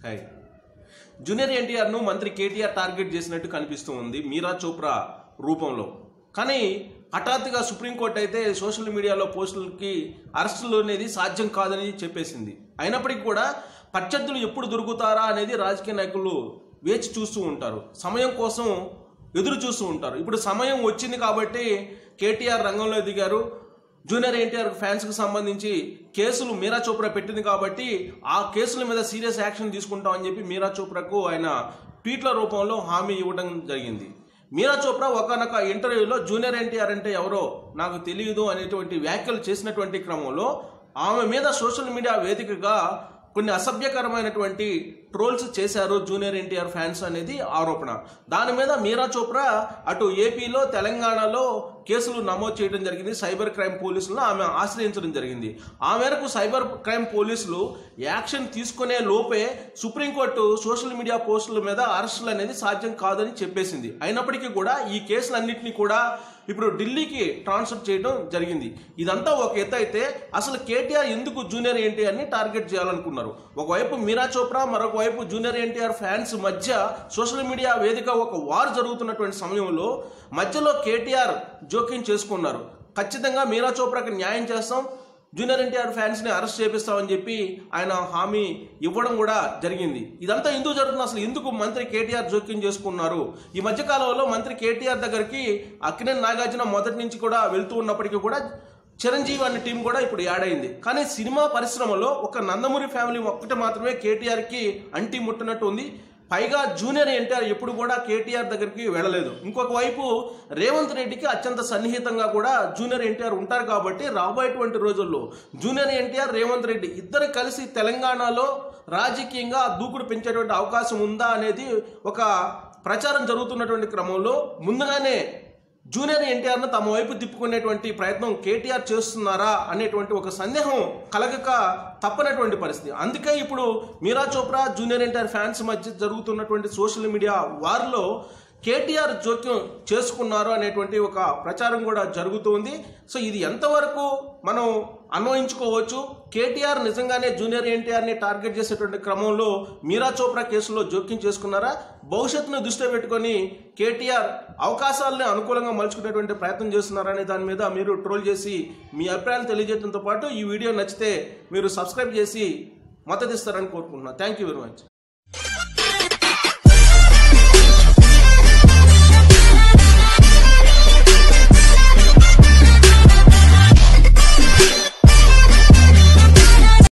Hi. Junior ఎన్టీఆర్ను మంత్రి KTR target చేసినట్టు కనిపిస్తూ ఉంది మీరా చోప్రా రూపంలో. కానీ హఠాత్తుగా సుప్రీంకోర్టు అయితే సోషల్ మీడియాలో పోస్టులకి అరెస్టులు అనేది సాధ్యం కాదని చెప్పేసింది. అయినప్పటికీ కూడా ప్రత్యర్థులు ఎప్పుడు దొరుకుతారా అనేది రాజకీయ నాయకులు వేచి చూస్తూ ఉంటారు, సమయం కోసం ఎదురు చూస్తూ ఉంటారు. ఇప్పుడు సమయం వచ్చింది కాబట్టి కేటీఆర్ రంగంలో దిగారు. జూనియర్ ఎన్టీఆర్ ఫ్యాన్స్కి సంబంధించి కేసులు మీరా చోప్రా పెట్టింది కాబట్టి ఆ కేసుల మీద సీరియస్ యాక్షన్ తీసుకుంటామని చెప్పి మీరా చోప్రాకు ఆయన ట్వీట్ల రూపంలో హామీ ఇవ్వడం జరిగింది. మీరా చోప్రా ఒకనొక ఇంటర్వ్యూలో జూనియర్ ఎన్టీఆర్ అంటే ఎవరో నాకు తెలియదు అనేటువంటి వ్యాఖ్యలు చేసినటువంటి క్రమంలో ఆమె మీద సోషల్ మీడియా వేదికగా కొన్ని అసభ్యకరమైనటువంటి ట్రోల్స్ చేశారు జూనియర్ ఎన్టీఆర్ ఫ్యాన్స్ అనేది ఆరోపణ. దాని మీద మీరా చోప్రా అటు ఏపీలో తెలంగాణలో కేసులు నమోదు చేయడం జరిగింది. సైబర్ క్రైమ్ పోలీసులను ఆమె ఆశ్రయించడం జరిగింది. ఆ మేరకు సైబర్ క్రైమ్ పోలీసులు యాక్షన్ తీసుకునే లోపే సుప్రీంకోర్టు సోషల్ మీడియా పోస్టుల మీద అరెస్టులు అనేది సాధ్యం కాదని చెప్పేసింది. అయినప్పటికీ కూడా ఈ కేసులన్నింటినీ కూడా ఇప్పుడు ఢిల్లీకి ట్రాన్స్ఫర్ చేయడం జరిగింది. ఇదంతా ఒక ఎత్తు అయితే అసలు కేటీఆర్ ఎందుకు జూనియర్ ఎన్టీఆర్ని టార్గెట్ చేయాలనుకున్నారు? ఒకవైపు మీరా చోప్రా, మరొక వైపు జూనియర్ ఎన్టీఆర్ ఫ్యాన్స్ మధ్య సోషల్ మీడియా వేదిక ఒక వార్ జరుగుతున్నటువంటి సమయంలో మధ్యలో కేటీఆర్ జోక్యం చేసుకున్నారు. ఖచ్చితంగా మీరా చోప్రాకి న్యాయం చేస్తాం, జూనియర్ ఎన్టీఆర్ ఫ్యాన్స్ని అరెస్ట్ చేపిస్తామని చెప్పి ఆయన హామీ ఇవ్వడం కూడా జరిగింది. ఇదంతా ఎందుకు జరుగుతుంది? అసలు ఎందుకు మంత్రి కేటీఆర్ జోక్యం చేసుకున్నారు? ఈ మధ్యకాలంలో మంత్రి కేటీఆర్ దగ్గరికి అక్కినేని నాగార్జున మొదటి నుంచి కూడా వెళ్తూ ఉన్నప్పటికీ కూడా చిరంజీవి అనే టీం కూడా ఇప్పుడు యాడ్ అయింది. కానీ సినిమా పరిశ్రమలో ఒక నందమూరి ఫ్యామిలీ ఒక్కటి మాత్రమే కేటీఆర్కి అంటి ముట్టనట్టు ఉంది. పైగా జూనియర్ ఎన్టీఆర్ ఎప్పుడు కూడా కేటీఆర్ దగ్గరికి వెళ్ళలేదు. ఇంకొక వైపు రేవంత్ రెడ్డికి అత్యంత సన్నిహితంగా కూడా జూనియర్ ఎన్టీఆర్ ఉంటారు కాబట్టి రాబోయేటువంటి రోజుల్లో జూనియర్ ఎన్టీఆర్, రేవంత్ రెడ్డి ఇద్దరు కలిసి తెలంగాణలో రాజకీయంగా దూకుడు పెంచేటువంటి అవకాశం ఉందా అనేది ఒక ప్రచారం జరుగుతున్నటువంటి క్రమంలో ముందుగానే జూనియర్ ఎన్టీఆర్ను తమ వైపు తిప్పుకునేటువంటి ప్రయత్నం కేటీఆర్ చేస్తున్నారా అనేటువంటి ఒక సందేహం కలగక తప్పనటువంటి పరిస్థితి. అందుకే ఇప్పుడు మీరా చోప్రా, జూనియర్ ఎన్టీఆర్ ఫ్యాన్స్ మధ్య జరుగుతున్నటువంటి సోషల్ మీడియా వార్లో కేటీఆర్ జోక్యం చేసుకున్నారు అనేటువంటి ఒక ప్రచారం కూడా జరుగుతుంది. సో ఇది ఎంతవరకు మనం అన్వయించుకోవచ్చు? కేటీఆర్ నిజంగానే జూనియర్ ఎన్టీఆర్ని టార్గెట్ చేసేటువంటి క్రమంలో మీరా చోప్రా కేసులో జోక్యం చేసుకున్నారా? భవిష్యత్తును దృష్టిలో పెట్టుకొని కేటీఆర్ అవకాశాలని అనుకూలంగా మలుచుకునేటువంటి ప్రయత్నం చేస్తున్నారా అనే దాని మీద మీరు ట్రోల్ చేసి మీ అభిప్రాయాలు తెలియజేయడంతో పాటు ఈ వీడియో నచ్చితే మీరు సబ్స్క్రైబ్ చేసి మద్దతు ఇస్తారని కోరుకుంటున్నాను. Thank you very much.